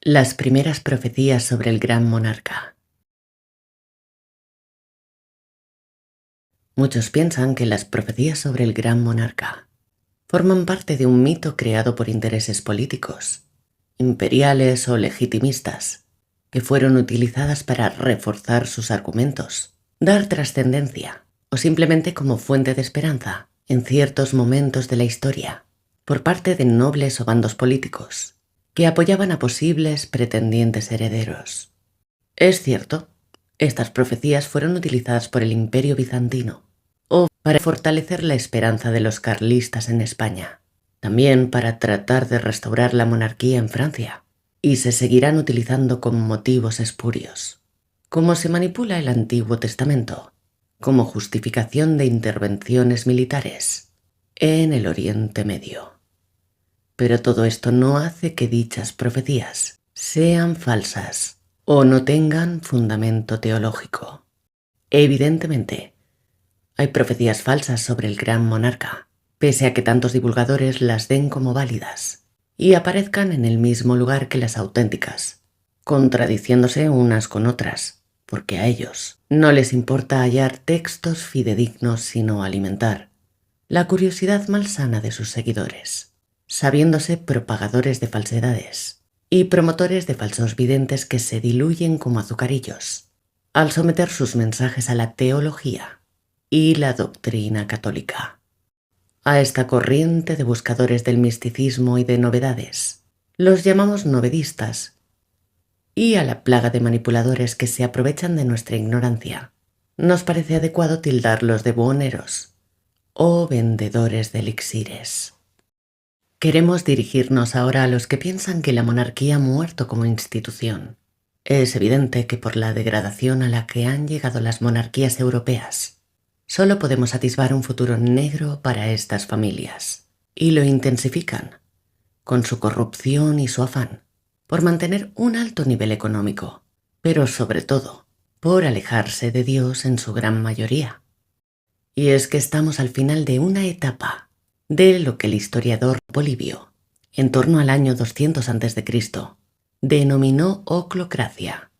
Las primeras profecías sobre el gran monarca. Muchos piensan que las profecías sobre el gran monarca forman parte de un mito creado por intereses políticos, imperiales o legitimistas, que fueron utilizadas para reforzar sus argumentos, dar trascendencia o simplemente como fuente de esperanza en ciertos momentos de la historia, por parte de nobles o bandos políticos que apoyaban a posibles pretendientes herederos. Es cierto, estas profecías fueron utilizadas por el Imperio bizantino o para fortalecer la esperanza de los carlistas en España, también para tratar de restaurar la monarquía en Francia, y se seguirán utilizando con motivos espurios, como se manipula el Antiguo Testamento, como justificación de intervenciones militares en el Oriente Medio. Pero todo esto no hace que dichas profecías sean falsas o no tengan fundamento teológico. Evidentemente, hay profecías falsas sobre el gran monarca, pese a que tantos divulgadores las den como válidas y aparezcan en el mismo lugar que las auténticas, contradiciéndose unas con otras, porque a ellos no les importa hallar textos fidedignos sino alimentar la curiosidad malsana de sus seguidores, sabiéndose propagadores de falsedades y promotores de falsos videntes que se diluyen como azucarillos al someter sus mensajes a la teología y la doctrina católica. A esta corriente de buscadores del misticismo y de novedades los llamamos novedistas, y a la plaga de manipuladores que se aprovechan de nuestra ignorancia nos parece adecuado tildarlos de buhoneros o vendedores de elixires. Queremos dirigirnos ahora a los que piensan que la monarquía ha muerto como institución. Es evidente que por la degradación a la que han llegado las monarquías europeas, solo podemos atisbar un futuro negro para estas familias, y lo intensifican con su corrupción y su afán por mantener un alto nivel económico, pero sobre todo por alejarse de Dios en su gran mayoría. Y es que estamos al final de una etapa de lo que el historiador Polibio, en torno al año 200 a.C., denominó oclocracia,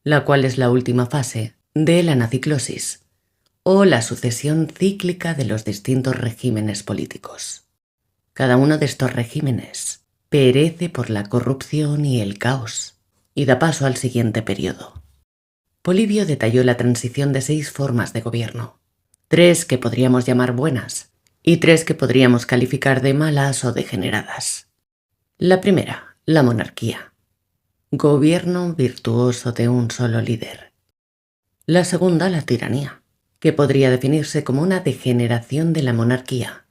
la cual es la última fase de la anaciclosis, o la sucesión cíclica de los distintos regímenes políticos. Cada uno de estos regímenes perece por la corrupción y el caos, y da paso al siguiente periodo. Polibio detalló la transición de 6 formas de gobierno, 3 que podríamos llamar buenas y 3 que podríamos calificar de malas o degeneradas. La primera, la monarquía, gobierno virtuoso de un solo líder. La segunda, la tiranía, que podría definirse como una degeneración de la monarquía,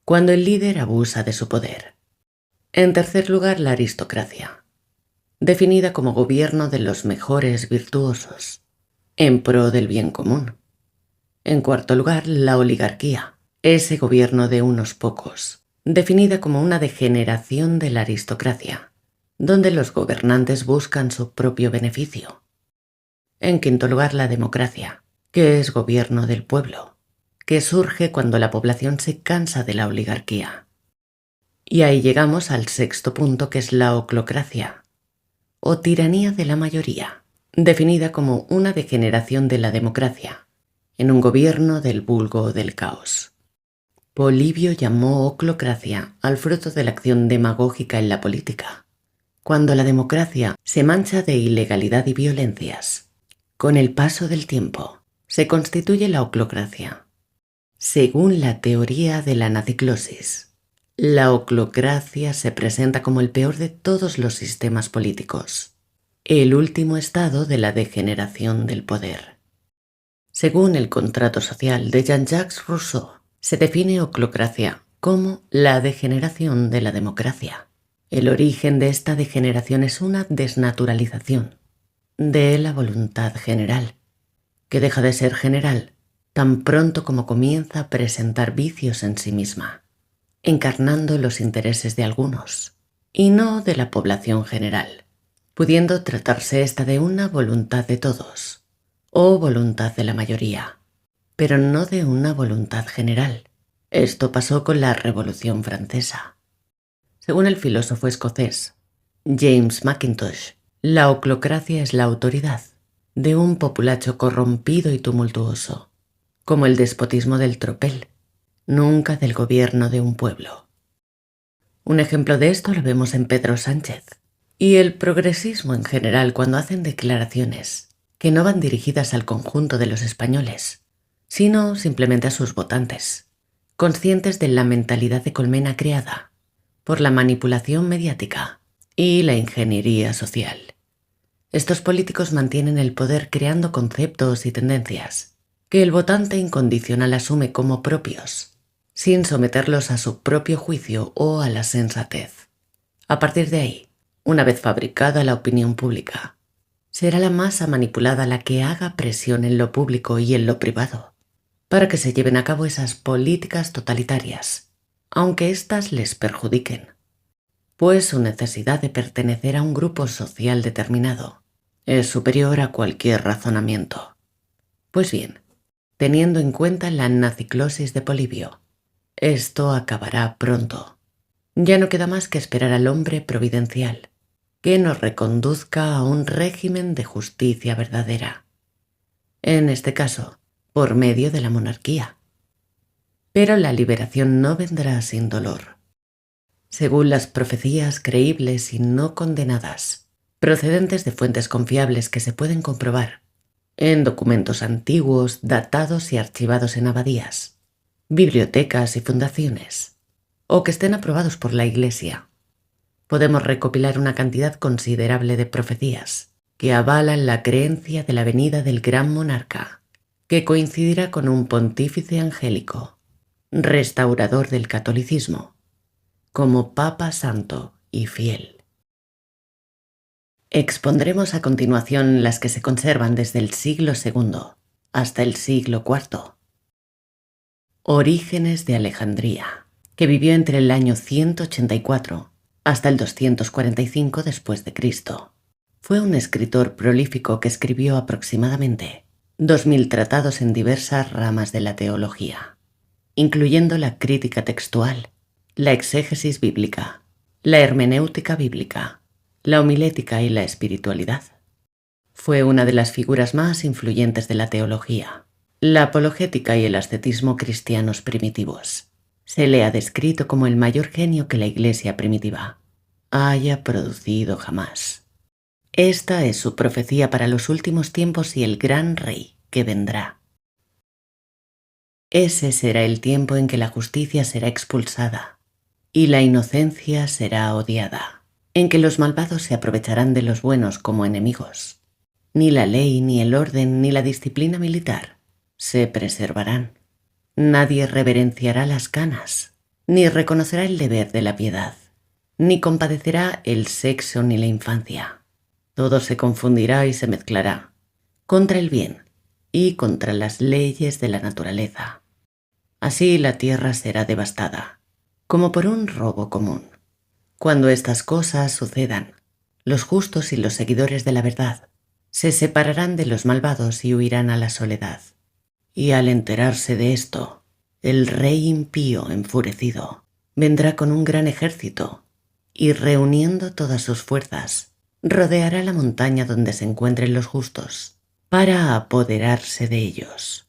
cuando el líder abusa de su poder. En tercer lugar, la aristocracia, definida como gobierno de los mejores virtuosos, en pro del bien común. En cuarto lugar, la oligarquía, ese gobierno de unos pocos, definida como una degeneración de la aristocracia, donde los gobernantes buscan su propio beneficio. En quinto lugar, la democracia, que es gobierno del pueblo, que surge cuando la población se cansa de la oligarquía. Y ahí llegamos al sexto punto, que es la oclocracia, o tiranía de la mayoría, definida como una degeneración de la democracia, en un gobierno del vulgo o del caos. Polibio llamó oclocracia al fruto de la acción demagógica en la política, cuando la democracia se mancha de ilegalidad y violencias. Con el paso del tiempo, se constituye la oclocracia. Según la teoría de la anaciclosis, la oclocracia se presenta como el peor de todos los sistemas políticos, el último estado de la degeneración del poder. Según el contrato social de Jean-Jacques Rousseau, se define oclocracia como la degeneración de la democracia. El origen de esta degeneración es una desnaturalización de la voluntad general, que deja de ser general tan pronto como comienza a presentar vicios en sí misma, encarnando los intereses de algunos y no de la población general, pudiendo tratarse esta de una voluntad de todos o voluntad de la mayoría, pero no de una voluntad general. Esto pasó con la Revolución Francesa. Según el filósofo escocés James Mackintosh, la oclocracia es la autoridad de un populacho corrompido y tumultuoso, como el despotismo del tropel, nunca del gobierno de un pueblo. Un ejemplo de esto lo vemos en Pedro Sánchez y el progresismo en general cuando hacen declaraciones que no van dirigidas al conjunto de los españoles, sino simplemente a sus votantes, conscientes de la mentalidad de colmena creada por la manipulación mediática y la ingeniería social. Estos políticos mantienen el poder creando conceptos y tendencias que el votante incondicional asume como propios, sin someterlos a su propio juicio o a la sensatez. A partir de ahí, una vez fabricada la opinión pública, será la masa manipulada la que haga presión en lo público y en lo privado para que se lleven a cabo esas políticas totalitarias, aunque éstas les perjudiquen, pues su necesidad de pertenecer a un grupo social determinado es superior a cualquier razonamiento. Pues bien, teniendo en cuenta la naciclosis de Polibio, esto acabará pronto. Ya no queda más que esperar al hombre providencial, que nos reconduzca a un régimen de justicia verdadera. En este caso, por medio de la monarquía. Pero la liberación no vendrá sin dolor. Según las profecías creíbles y no condenadas, procedentes de fuentes confiables que se pueden comprobar en documentos antiguos, datados y archivados en abadías, bibliotecas y fundaciones, o que estén aprobados por la Iglesia, podemos recopilar una cantidad considerable de profecías que avalan la creencia de la venida del gran monarca, que coincidirá con un pontífice angélico, restaurador del catolicismo, como Papa Santo y fiel. Expondremos a continuación las que se conservan desde el siglo II hasta el siglo IV. Orígenes de Alejandría, que vivió entre el año 184 hasta el 245 después de Cristo. Fue un escritor prolífico que escribió aproximadamente 2000 tratados en diversas ramas de la teología, incluyendo la crítica textual, la exégesis bíblica, la hermenéutica bíblica, la homilética y la espiritualidad. Fue una de las figuras más influyentes de la teología, la apologética y el ascetismo cristianos primitivos. Se le ha descrito como el mayor genio que la Iglesia primitiva haya producido jamás. Esta es su profecía para los últimos tiempos y el gran rey que vendrá. Ese será el tiempo en que la justicia será expulsada y la inocencia será odiada, en que los malvados se aprovecharán de los buenos como enemigos. Ni la ley, ni el orden, ni la disciplina militar se preservarán. Nadie reverenciará las canas, ni reconocerá el deber de la piedad, ni compadecerá el sexo ni la infancia. Todo se confundirá y se mezclará contra el bien y contra las leyes de la naturaleza. Así la tierra será devastada, como por un robo común. Cuando estas cosas sucedan, los justos y los seguidores de la verdad se separarán de los malvados y huirán a la soledad. Y al enterarse de esto, el rey impío enfurecido vendrá con un gran ejército y reuniendo todas sus fuerzas, rodeará la montaña donde se encuentren los justos para apoderarse de ellos.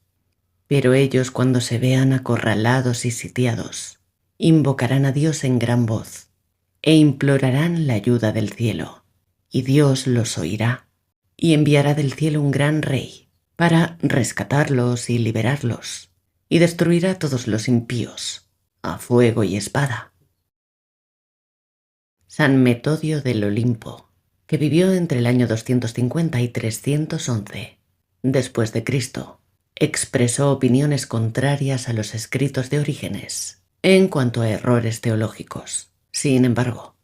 Pero ellos, cuando se vean acorralados y sitiados, invocarán a Dios en gran voz e implorarán la ayuda del cielo, y Dios los oirá y enviará del cielo un gran rey para rescatarlos y liberarlos, y destruirá a todos los impíos a fuego y espada. San Metodio del Olimpo, que vivió entre el año 250 y 311 después de Cristo, expresó opiniones contrarias a los escritos de Orígenes en cuanto a errores teológicos. Sin embargo,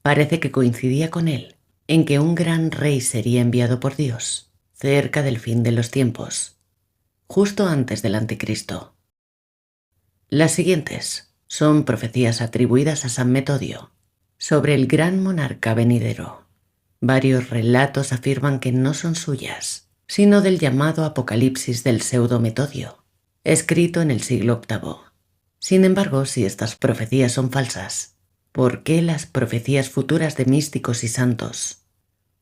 parece que coincidía con él en que un gran rey sería enviado por Dios cerca del fin de los tiempos, justo antes del Anticristo. Las siguientes son profecías atribuidas a San Metodio sobre el gran monarca venidero. Varios relatos afirman que no son suyas, sino del llamado Apocalipsis del pseudo-Metodio, escrito en el siglo VIII. Sin embargo, si estas profecías son falsas, ¿Por qué las profecías futuras de místicos y santos,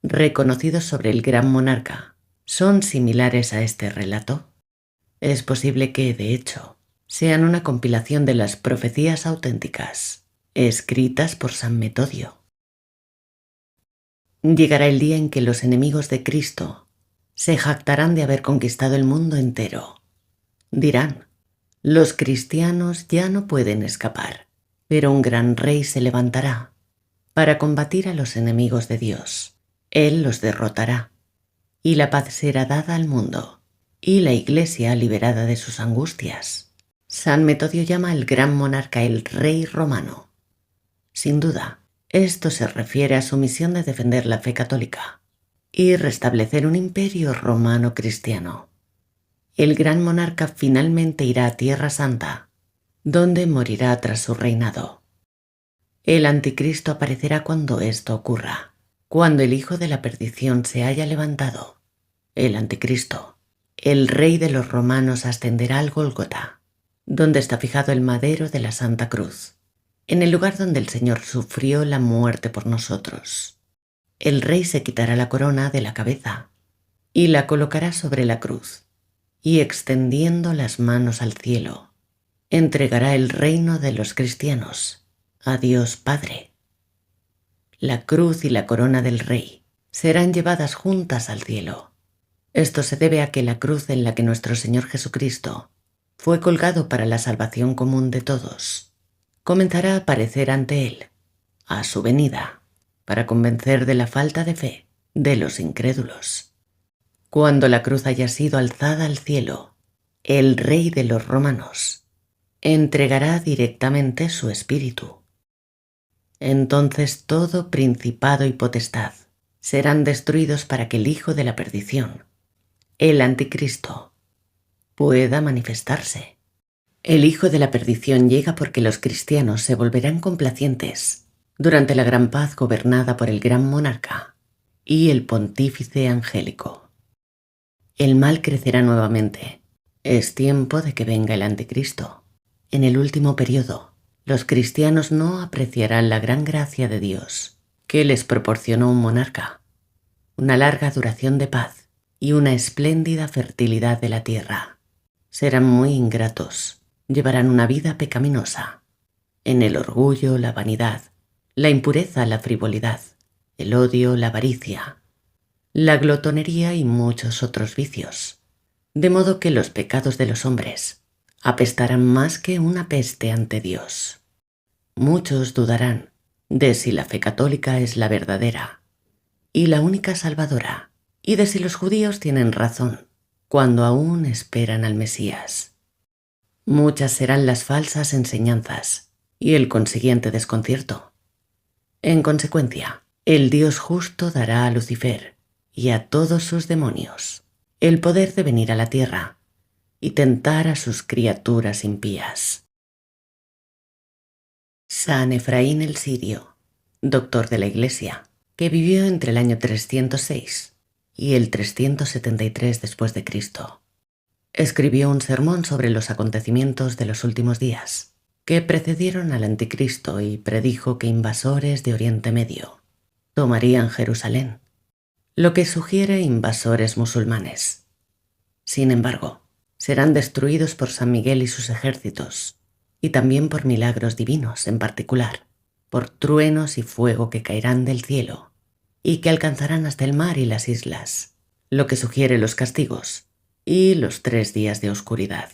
reconocidos sobre el gran monarca, son similares a este relato? Es posible que, de hecho, sean una compilación de las profecías auténticas, escritas por San Metodio. Llegará el día en que los enemigos de Cristo se jactarán de haber conquistado el mundo entero. Dirán: los cristianos ya no pueden escapar, pero un gran rey se levantará para combatir a los enemigos de Dios. Él los derrotará, y la paz será dada al mundo, y la Iglesia liberada de sus angustias. San Metodio llama al gran monarca el rey romano. Sin duda, esto se refiere a su misión de defender la fe católica y restablecer un imperio romano cristiano. El gran monarca finalmente irá a Tierra Santa, donde morirá tras su reinado. El anticristo aparecerá cuando esto ocurra, cuando el hijo de la perdición se haya levantado. El anticristo, el rey de los romanos, ascenderá al Gólgota, donde está fijado el madero de la Santa Cruz, en el lugar donde el Señor sufrió la muerte por nosotros. El rey se quitará la corona de la cabeza y la colocará sobre la cruz, y extendiendo las manos al cielo, entregará el reino de los cristianos a Dios Padre. La cruz y la corona del rey serán llevadas juntas al cielo. Esto se debe a que la cruz en la que nuestro Señor Jesucristo fue colgado para la salvación común de todos comenzará a aparecer ante él, a su venida, para convencer de la falta de fe de los incrédulos. Cuando la cruz haya sido alzada al cielo, el rey de los romanos entregará directamente su espíritu. Entonces todo principado y potestad serán destruidos para que el hijo de la perdición, el anticristo, pueda manifestarse. El hijo de la perdición llega porque los cristianos se volverán complacientes durante la gran paz gobernada por el gran monarca y el pontífice angélico. El mal crecerá nuevamente. Es tiempo de que venga el anticristo. En el último periodo, los cristianos no apreciarán la gran gracia de Dios que les proporcionó un monarca, una larga duración de paz y una espléndida fertilidad de la tierra. Serán muy ingratos, llevarán una vida pecaminosa, en el orgullo, la vanidad, la impureza, la frivolidad, el odio, la avaricia, la glotonería y muchos otros vicios, de modo que los pecados de los hombres apestarán más que una peste ante Dios. Muchos dudarán de si la fe católica es la verdadera y la única salvadora, y de si los judíos tienen razón cuando aún esperan al Mesías. Muchas serán las falsas enseñanzas y el consiguiente desconcierto. En consecuencia, el Dios justo dará a Lucifer y a todos sus demonios el poder de venir a la tierra y tentar a sus criaturas impías. San Efraín el Sirio, doctor de la Iglesia, que vivió entre el año 306 y el 373 después de Cristo, escribió un sermón sobre los acontecimientos de los últimos días que precedieron al anticristo y predijo que invasores de Oriente Medio tomarían Jerusalén, lo que sugiere invasores musulmanes. Sin embargo, serán destruidos por San Miguel y sus ejércitos, y también por milagros divinos, en particular, por truenos y fuego que caerán del cielo y que alcanzarán hasta el mar y las islas, lo que sugiere los castigos y los 3 días de oscuridad.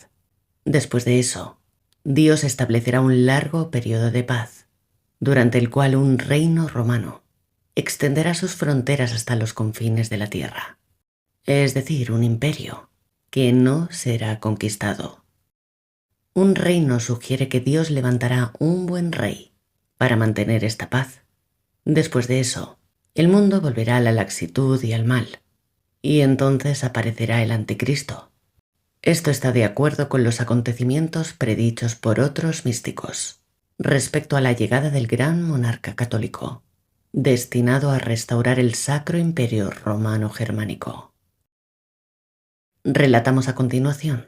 Después de eso, Dios establecerá un largo periodo de paz, durante el cual un reino romano extenderá sus fronteras hasta los confines de la tierra, es decir, un imperio que no será conquistado. Un reino sugiere que Dios levantará un buen rey para mantener esta paz. Después de eso, el mundo volverá a la laxitud y al mal, y entonces aparecerá el anticristo. Esto está de acuerdo con los acontecimientos predichos por otros místicos respecto a la llegada del gran monarca católico, destinado a restaurar el Sacro Imperio Romano Germánico. Relatamos a continuación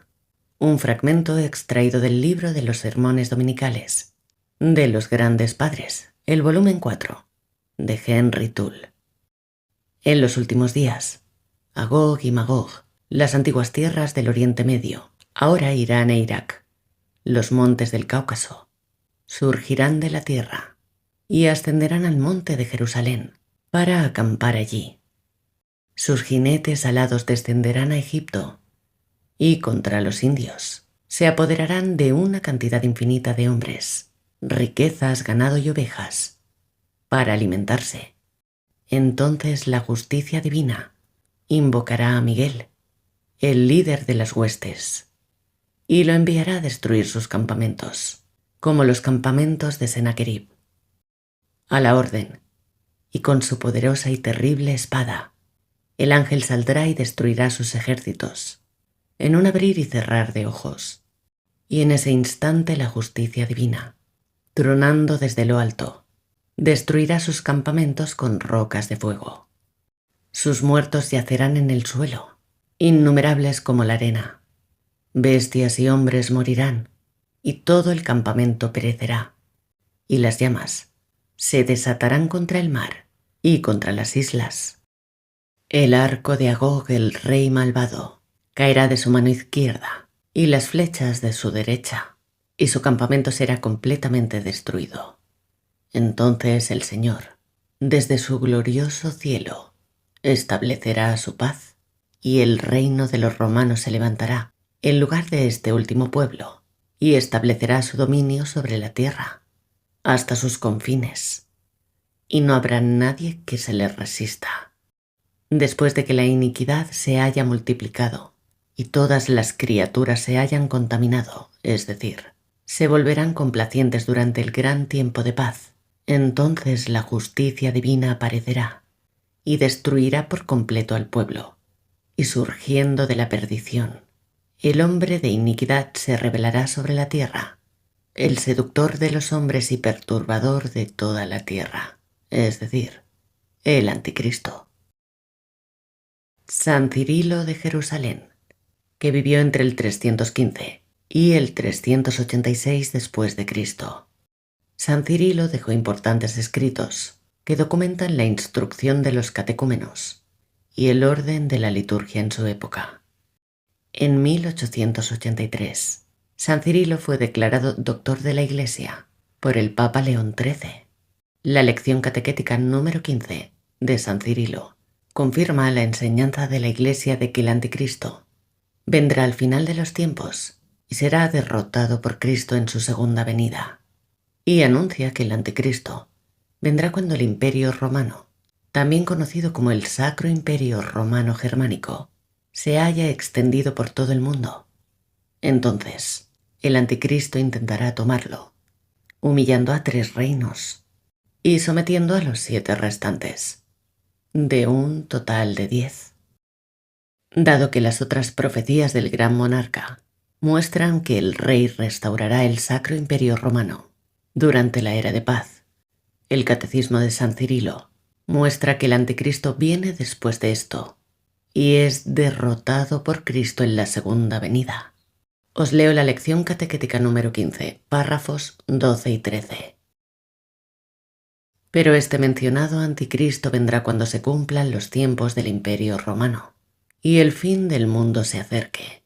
un fragmento extraído del libro de los sermones dominicales de los grandes padres, el volumen 4, de Henry Tull. En los últimos días, Agog y Magog, las antiguas tierras del Oriente Medio, ahora Irán e Irak, los montes del Cáucaso, surgirán de la tierra y ascenderán al monte de Jerusalén para acampar allí. Sus jinetes alados descenderán a Egipto y contra los indios se apoderarán de una cantidad infinita de hombres, riquezas, ganado y ovejas, para alimentarse. Entonces la justicia divina invocará a Miguel, el líder de las huestes, y lo enviará a destruir sus campamentos, como los campamentos de Sennacherib. A la orden, y con su poderosa y terrible espada, el ángel saldrá y destruirá sus ejércitos, en un abrir y cerrar de ojos, y en ese instante la justicia divina, tronando desde lo alto, destruirá sus campamentos con rocas de fuego. Sus muertos yacerán en el suelo, innumerables como la arena. Bestias y hombres morirán, y todo el campamento perecerá, y las llamas se desatarán contra el mar y contra las islas. El arco de Agog, el rey malvado, caerá de su mano izquierda y las flechas de su derecha, y su campamento será completamente destruido. Entonces el Señor, desde su glorioso cielo, establecerá su paz, y el reino de los romanos se levantará en lugar de este último pueblo, y establecerá su dominio sobre la tierra, hasta sus confines, y no habrá nadie que se le resista. Después de que la iniquidad se haya multiplicado y todas las criaturas se hayan contaminado, es decir, se volverán complacientes durante el gran tiempo de paz, entonces la justicia divina aparecerá y destruirá por completo al pueblo, y surgiendo de la perdición, el hombre de iniquidad se rebelará sobre la tierra, el seductor de los hombres y perturbador de toda la tierra, es decir, el anticristo. San Cirilo de Jerusalén, que vivió entre el 315 y el 386 después de Cristo. San Cirilo dejó importantes escritos que documentan la instrucción de los catecúmenos y el orden de la liturgia en su época. En 1883, San Cirilo fue declarado doctor de la Iglesia por el Papa León XIII. La lección catequética número 15 de San Cirilo confirma la enseñanza de la Iglesia de que el anticristo vendrá al final de los tiempos y será derrotado por Cristo en su segunda venida. Y anuncia que el anticristo vendrá cuando el Imperio Romano, también conocido como el Sacro Imperio Romano Germánico, se haya extendido por todo el mundo. Entonces, el anticristo intentará tomarlo, humillando a 3 reinos y sometiendo a los 7 restantes, de un total de 10. Dado que las otras profecías del gran monarca muestran que el rey restaurará el Sacro Imperio Romano durante la era de paz, el Catecismo de San Cirilo muestra que el anticristo viene después de esto y es derrotado por Cristo en la segunda venida. Os leo la lección catequética número 15, párrafos 12 y 13. Pero este mencionado anticristo vendrá cuando se cumplan los tiempos del Imperio Romano y el fin del mundo se acerque.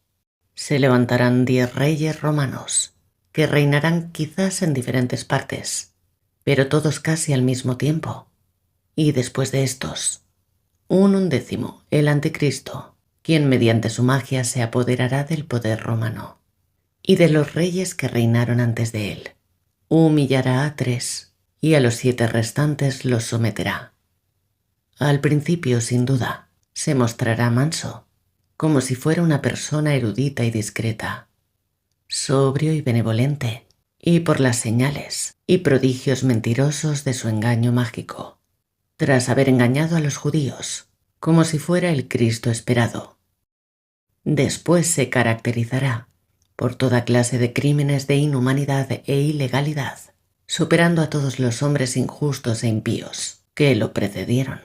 Se levantarán 10 reyes romanos que reinarán quizás en diferentes partes, pero todos casi al mismo tiempo. Y después de estos, un 11º, el anticristo, quien mediante su magia se apoderará del poder romano y de los reyes que reinaron antes de él. Humillará a 3 y a los 7 restantes los someterá. Al principio, sin duda, se mostrará manso, como si fuera una persona erudita y discreta, sobrio y benevolente, y por las señales y prodigios mentirosos de su engaño mágico, tras haber engañado a los judíos, como si fuera el Cristo esperado. Después se caracterizará por toda clase de crímenes de inhumanidad e ilegalidad, superando a todos los hombres injustos e impíos que lo precedieron,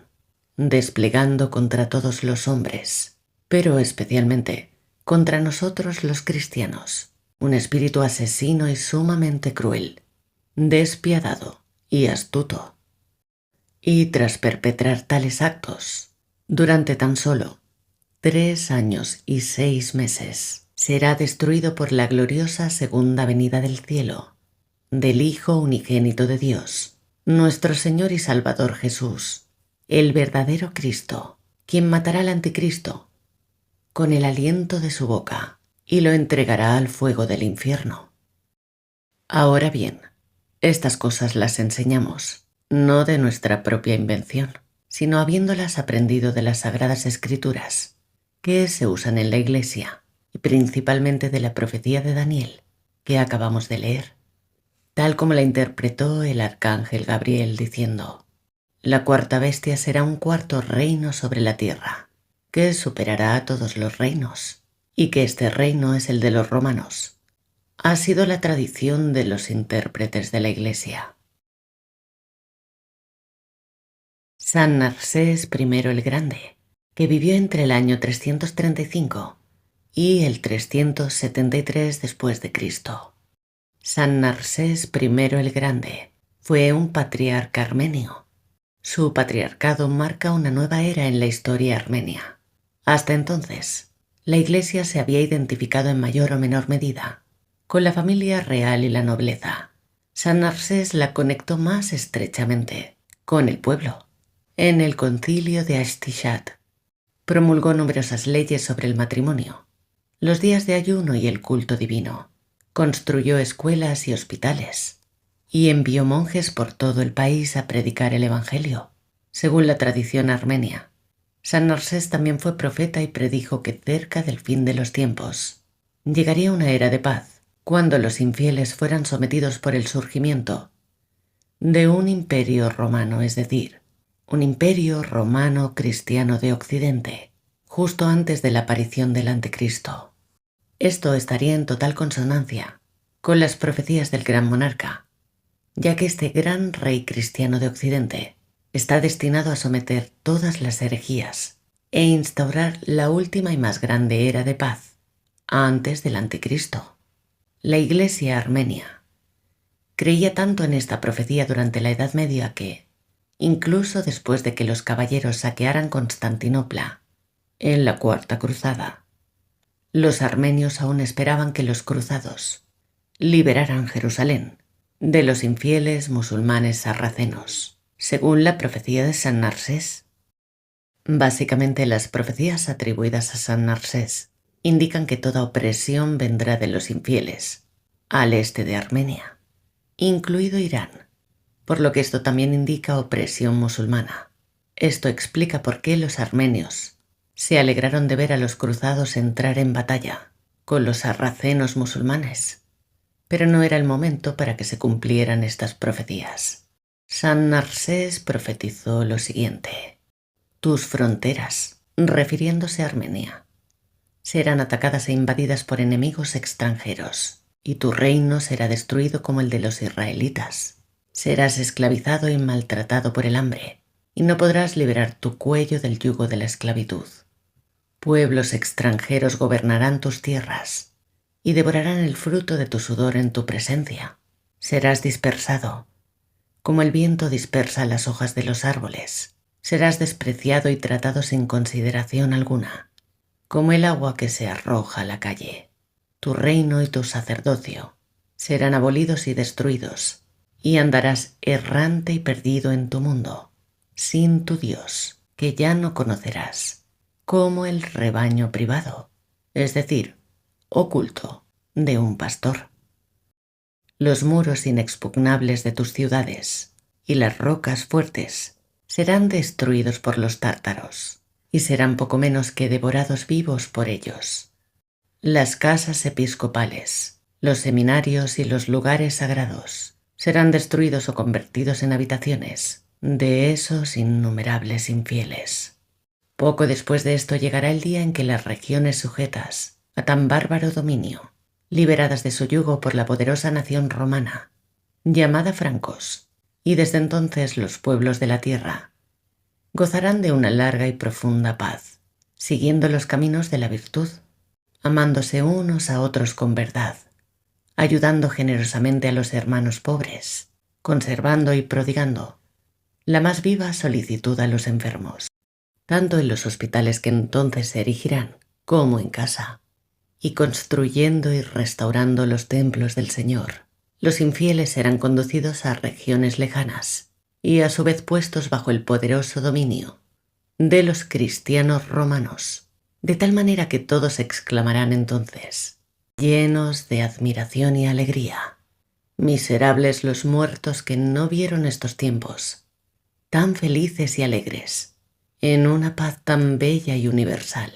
desplegando contra todos los hombres, pero especialmente contra nosotros los cristianos, un espíritu asesino y sumamente cruel, despiadado y astuto. Y tras perpetrar tales actos, durante tan solo 3 años y 6 meses, será destruido por la gloriosa segunda venida del cielo, del Hijo unigénito de Dios, nuestro Señor y Salvador Jesús, el verdadero Cristo, quien matará al anticristo con el aliento de su boca y lo entregará al fuego del infierno. Ahora bien, estas cosas las enseñamos, no de nuestra propia invención, sino habiéndolas aprendido de las Sagradas Escrituras, que se usan en la Iglesia, y principalmente de la profecía de Daniel, que acabamos de leer, tal como la interpretó el arcángel Gabriel diciendo: la cuarta bestia será un cuarto reino sobre la tierra, que superará a todos los reinos, y que este reino es el de los romanos. Ha sido la tradición de los intérpretes de la Iglesia. San Narsés I el Grande, que vivió entre el año 335 y el 373 después de Cristo. San Narsés I el Grande fue un patriarca armenio. Su patriarcado marca una nueva era en la historia armenia. Hasta entonces, la Iglesia se había identificado en mayor o menor medida con la familia real y la nobleza. San Narsés la conectó más estrechamente con el pueblo. En el concilio de Ashtishat promulgó numerosas leyes sobre el matrimonio, los días de ayuno y el culto divino. Construyó escuelas y hospitales y envió monjes por todo el país a predicar el Evangelio. Según la tradición armenia, San Narsés también fue profeta y predijo que cerca del fin de los tiempos llegaría una era de paz, cuando los infieles fueran sometidos por el surgimiento de un imperio romano, es decir, un imperio romano cristiano de Occidente, justo antes de la aparición del Anticristo. Esto estaría en total consonancia con las profecías del gran monarca, ya que este gran rey cristiano de Occidente está destinado a someter todas las herejías e instaurar la última y más grande era de paz antes del Anticristo. La Iglesia armenia creía tanto en esta profecía durante la Edad Media que, incluso después de que los caballeros saquearan Constantinopla en la Cuarta Cruzada, los armenios aún esperaban que los cruzados liberaran Jerusalén de los infieles musulmanes sarracenos, según la profecía de San Narsés. Básicamente, las profecías atribuidas a San Narsés indican que toda opresión vendrá de los infieles al este de Armenia, incluido Irán, por lo que esto también indica opresión musulmana. Esto explica por qué los armenios se alegraron de ver a los cruzados entrar en batalla con los sarracenos musulmanes, pero no era el momento para que se cumplieran estas profecías. San Narsés profetizó lo siguiente: tus fronteras, refiriéndose a Armenia, serán atacadas e invadidas por enemigos extranjeros, y tu reino será destruido como el de los israelitas. Serás esclavizado y maltratado por el hambre, y no podrás liberar tu cuello del yugo de la esclavitud. Pueblos extranjeros gobernarán tus tierras y devorarán el fruto de tu sudor en tu presencia. Serás dispersado, como el viento dispersa las hojas de los árboles. Serás despreciado y tratado sin consideración alguna, como el agua que se arroja a la calle. Tu reino y tu sacerdocio serán abolidos y destruidos, y andarás errante y perdido en tu mundo, sin tu Dios, que ya no conocerás, como el rebaño privado, es decir, oculto, de un pastor. Los muros inexpugnables de tus ciudades y las rocas fuertes serán destruidos por los tártaros, y serán poco menos que devorados vivos por ellos. Las casas episcopales, los seminarios y los lugares sagrados serán destruidos o convertidos en habitaciones de esos innumerables infieles. Poco después de esto llegará el día en que las regiones sujetas a tan bárbaro dominio, liberadas de su yugo por la poderosa nación romana, llamada francos, y desde entonces los pueblos de la tierra, gozarán de una larga y profunda paz, siguiendo los caminos de la virtud, amándose unos a otros con verdad, ayudando generosamente a los hermanos pobres conservando y prodigando la más viva solicitud a los enfermos, tanto en los hospitales que entonces se erigirán como en casa, y construyendo y restaurando los templos del Señor. Los infieles serán conducidos a regiones lejanas y a su vez puestos bajo el poderoso dominio de los cristianos romanos, de tal manera que todos exclamarán entonces, llenos de admiración y alegría: miserables los muertos que no vieron estos tiempos, tan felices y alegres, en una paz tan bella y universal.